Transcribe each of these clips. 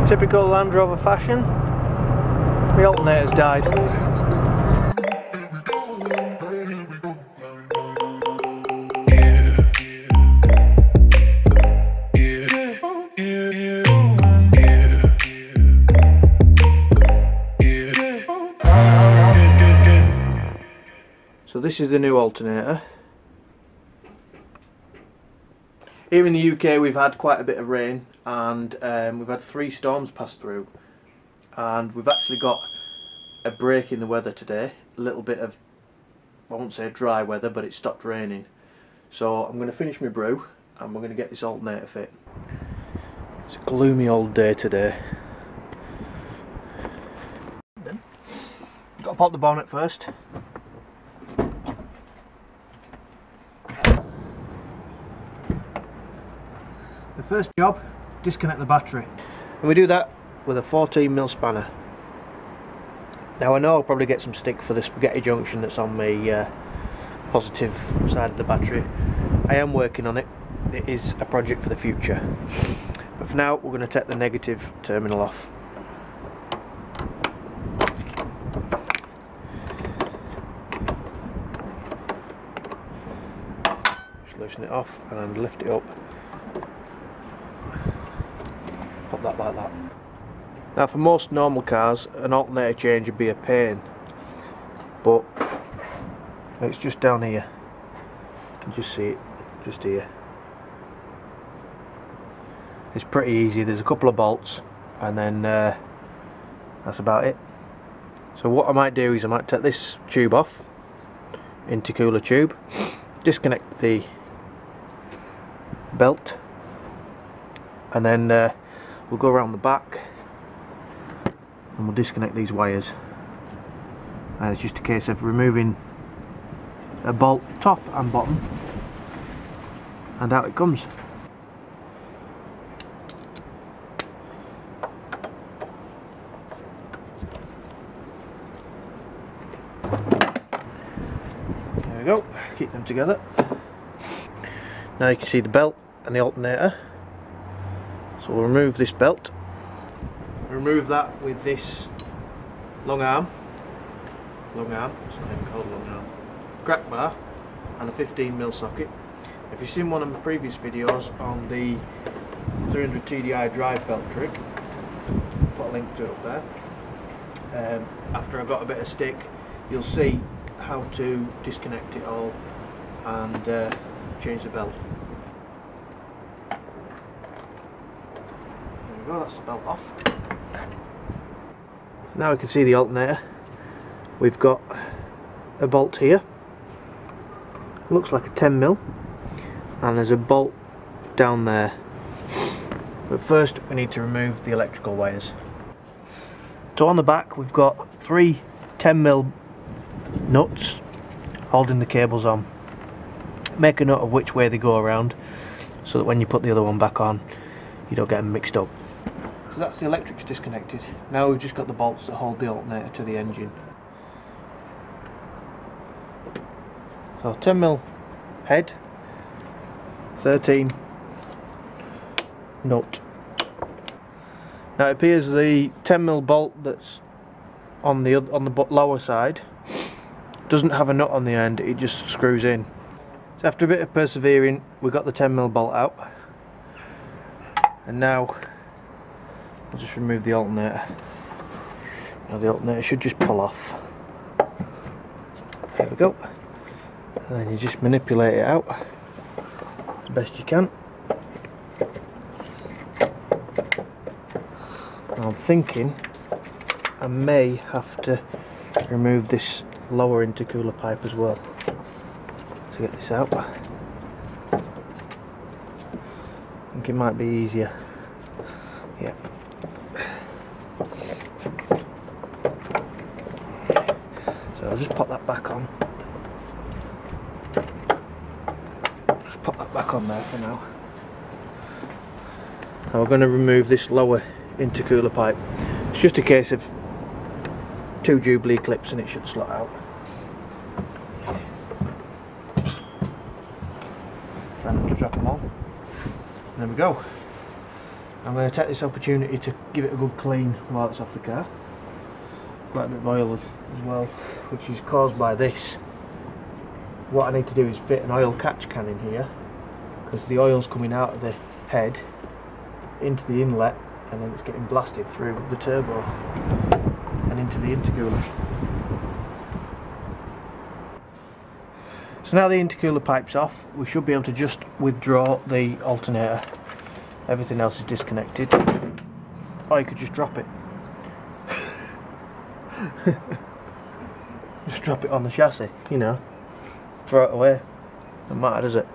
Typical Land Rover fashion, the alternator's died. So this is the new alternator. Here in the UK we've had quite a bit of rain, and we've had 3 storms pass through, and we've actually got a break in the weather today. A little bit of, I won't say dry weather, but it stopped raining. So I'm going to finish my brew and we're going to get this alternator fit. It's a gloomy old day today. Then got to pop the bonnet first. The first job, disconnect the battery, and we do that with a 14mm spanner. Now I know I'll probably get some stick for the spaghetti junction that's on the positive side of the battery. I am working on it. It is a project for the future, but for now we're going to take the negative terminal off. Just loosen it off and then lift it up. Pop that like that. Now for most normal cars an alternator change would be a pain, but it's just down here. You can just see it, just here. It's pretty easy. There's a couple of bolts and then that's about it. So what I might do is I might take this tube off, intercooler tube, disconnect the belt, and then we'll go around the back and we'll disconnect these wires. And it's just a case of removing a bolt top and bottom, and out it comes. There we go, keep them together. Now you can see the belt and the alternator. So we'll remove this belt, remove that with this long arm, it's not even called long arm, crack bar, and a 15mm socket. If you've seen one of my previous videos on the 300 TDI drive belt trick, I'll put a link to it up there. After I've got a bit of stick, you'll see how to disconnect it all and change the belt. Well, that's the belt off. Now we can see the alternator. We've got a bolt here. It looks like a 10mm, and there's a bolt down there. But first we need to remove the electrical wires. So on the back we've got 3 10mm nuts holding the cables on. Make a note of which way they go around so that when you put the other one back on you don't get them mixed up. So that's the electrics disconnected. Now we've just got the bolts that hold the alternator to the engine. So 10mm head, 13 nut. Now it appears the 10mm bolt that's on the lower side doesn't have a nut on the end, it just screws in. So after a bit of persevering we got the 10mm bolt out, and now I'll just remove the alternator. Now the alternator should just pull off. There we go. And then you just manipulate it out as best you can. Now I'm thinking I may have to remove this lower intercooler pipe as well to get this out. I think it might be easier. Yeah. So I'll just pop that back on. Just pop that back on there for now. Now we're going to remove this lower intercooler pipe. It's just a case of 2 Jubilee clips and it should slot out. Try not to drop them all. There we go. I'm going to take this opportunity to give it a good clean while it's off the car. Quite a bit of oil as well, which is caused by this. What I need to do is fit an oil catch can in here, because the oil's coming out of the head into the inlet, and then it's getting blasted through the turbo and into the intercooler. So now the intercooler pipe's off, we should be able to just withdraw the alternator. Everything else is disconnected. Or you could just drop it. Just drop it on the chassis, you know. Throw it away. Doesn't matter, does it?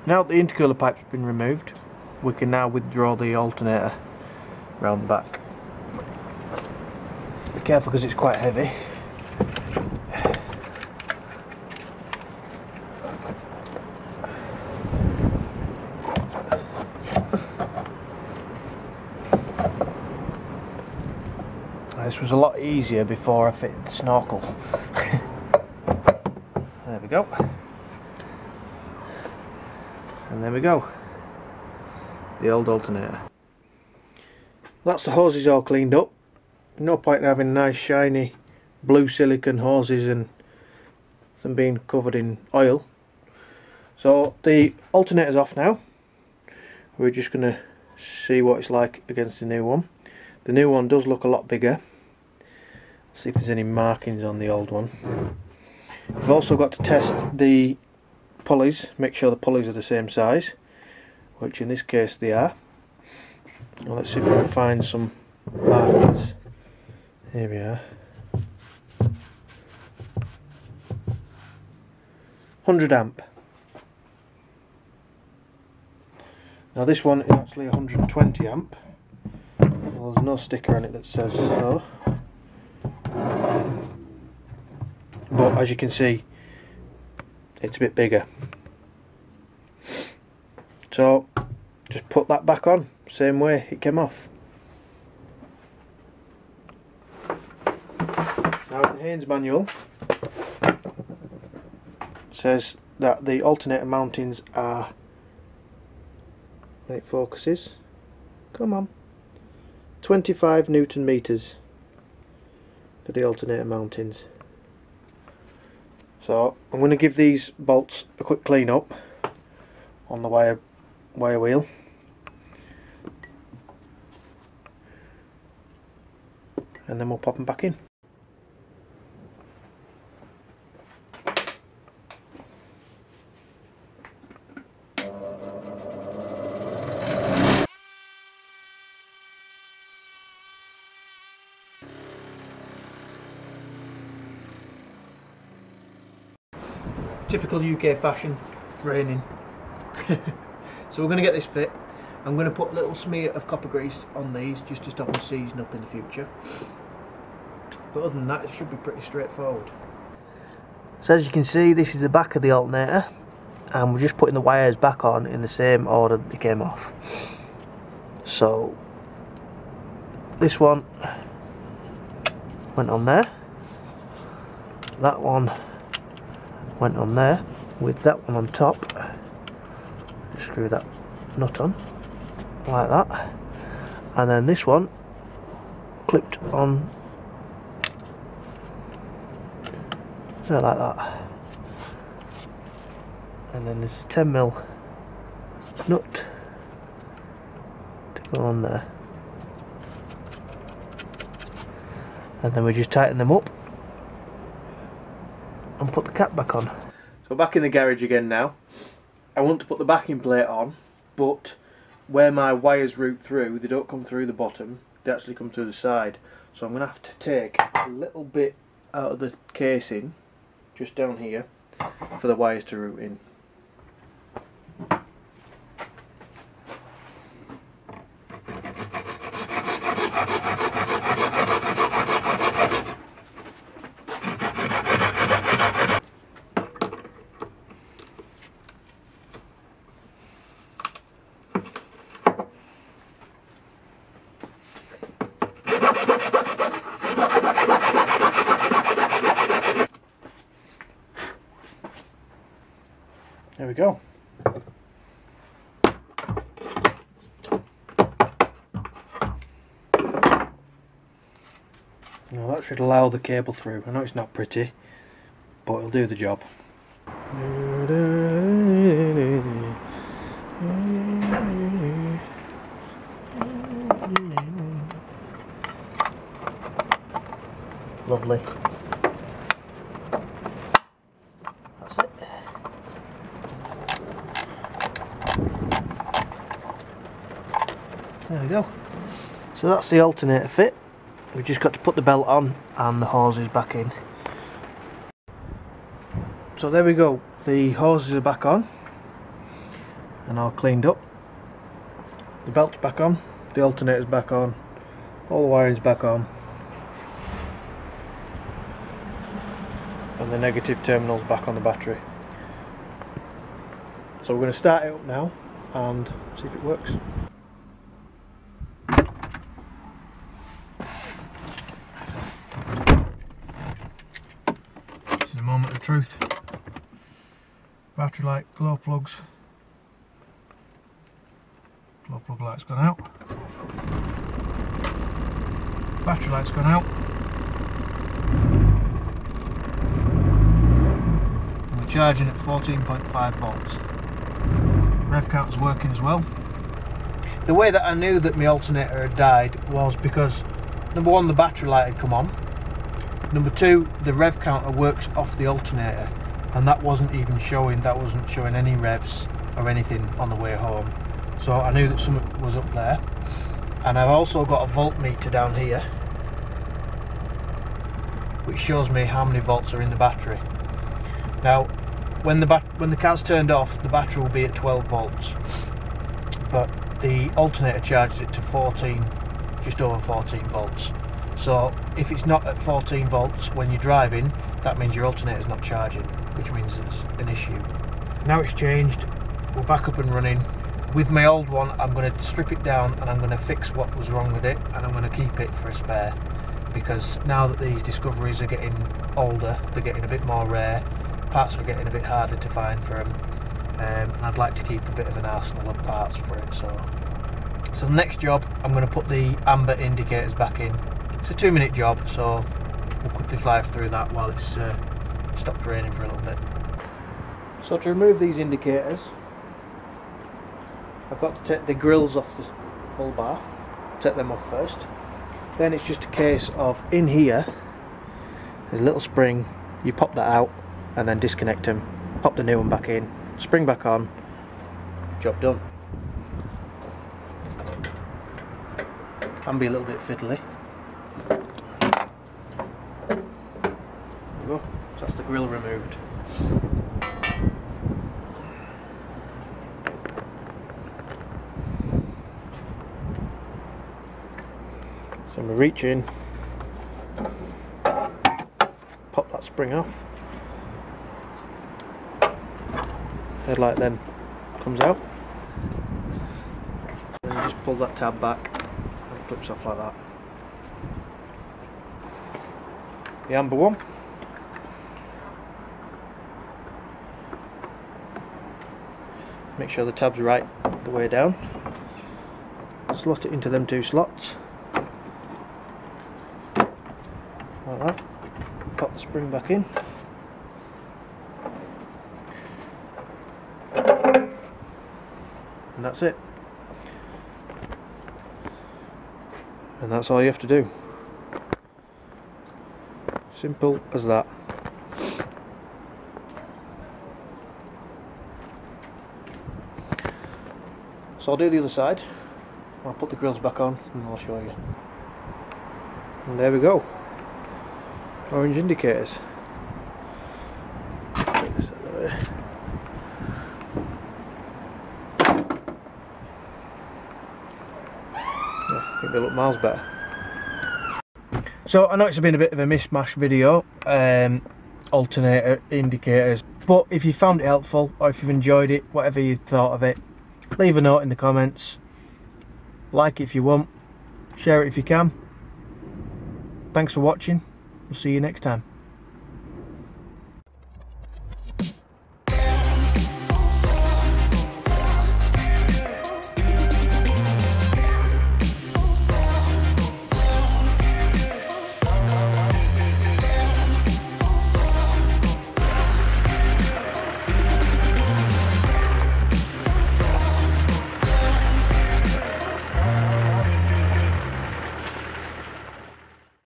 Now that the intercooler pipe's been removed, we can now withdraw the alternator round the back. Be careful because it's quite heavy. This was a lot easier before I fitted the snorkel. There we go. And there we go. The old alternator. That's the hoses all cleaned up. No point in having nice shiny blue silicone hoses and them being covered in oil. So the alternator's off now. We're just going to see what it's like against the new one. The new one does look a lot bigger. See if there's any markings on the old one. We've also got to test the pulleys, make sure the pulleys are the same size, which in this case they are. Well, let's see if we can find some markings. Here we are. 100 amp. Now this one is actually 120 amp. Well, there's no sticker on it that says so. But as you can see, it's a bit bigger. So just put that back on, same way it came off. Now in the Haynes manual says that the alternator mountings are, when it focuses, come on, 25 Newton meters for the alternator mountings. So I'm going to give these bolts a quick clean up on the wire wheel. And then we'll pop them back in. Typical UK fashion, raining. So we're going to get this fit. I'm going to put a little smear of copper grease on these just to stop them seizing up in the future. But other than that, it should be pretty straightforward. So as you can see, this is the back of the alternator, and we're just putting the wires back on in the same order that they came off. So this one went on there, that one went on there, with that one on top. Just screw that nut on like that, and then this one clipped on there like that, and then there's a 10mm nut to go on there, and then we just tighten them up and put the cap back on. So back in the garage again now. I want to put the backing plate on, but where my wires route through, they don't come through the bottom, they actually come through the side. So I'm going to have to take a little bit out of the casing, just down here, for the wires to route in. There we go. Now that should allow the cable through. I know it's not pretty, but it'll do the job. Lovely. That's it. There we go. So that's the alternator fit. We've just got to put the belt on and the hoses back in. So there we go. The hoses are back on and all cleaned up. The belt's back on, the alternator's back on, all the wiring's back on, and the negative terminal's back on the battery. So we're going to start it up now and see if it works. This is the moment of truth. Battery light, glow plugs. Glow plug light's gone out. Battery light's gone out. And we're charging at 14.5 volts. Rev counter's working as well. The way that I knew that my alternator had died was because number one, the battery light had come on. Number two, the rev counter works off the alternator, and that wasn't even showing. That wasn't showing any revs or anything on the way home. So I knew that something was up there. And I've also got a voltmeter down here, which shows me how many volts are in the battery. Now, when the car's turned off, the battery will be at 12 volts, but the alternator charges it to 14, just over 14 volts. So if it's not at 14 volts when you're driving, that means your alternator is not charging, which means it's an issue. Now it's changed, we're back up and running. With my old one, I'm going to strip it down and I'm going to fix what was wrong with it, and I'm going to keep it for a spare, because now that these Discoveries are getting older, they're getting a bit more rare, parts are getting a bit harder to find for them, and I'd like to keep a bit of an arsenal of parts for it. So the next job, I'm going to put the amber indicators back in. It's a 2-minute job, so we'll quickly fly through that while it's stopped raining for a little bit. So to remove these indicators, I've got to take the grills off the bull bar, take them off first. Then it's just a case of, in here, there's a little spring, you pop that out and then disconnect them, pop the new one back in, spring back on, job done. Can be a little bit fiddly. There we go, so that's the grill removed. So I'm going to reach in, pop that spring off, headlight then comes out, and you just pull that tab back and it clips off like that. The amber one, make sure the tab's right the way down, slot it into them 2 slots. Like that, pop the spring back in, and that's it. And that's all you have to do. Simple as that. So I'll do the other side, I'll put the grills back on and I'll show you. And there we go. Orange indicators. Take this out of the way. Yeah, I think they look miles better. So I know it's been a bit of a mishmash video, alternator indicators, but if you found it helpful or if you've enjoyed it, whatever you thought of it, leave a note in the comments. Like it if you want, share it if you can. Thanks for watching. We'll see you next time.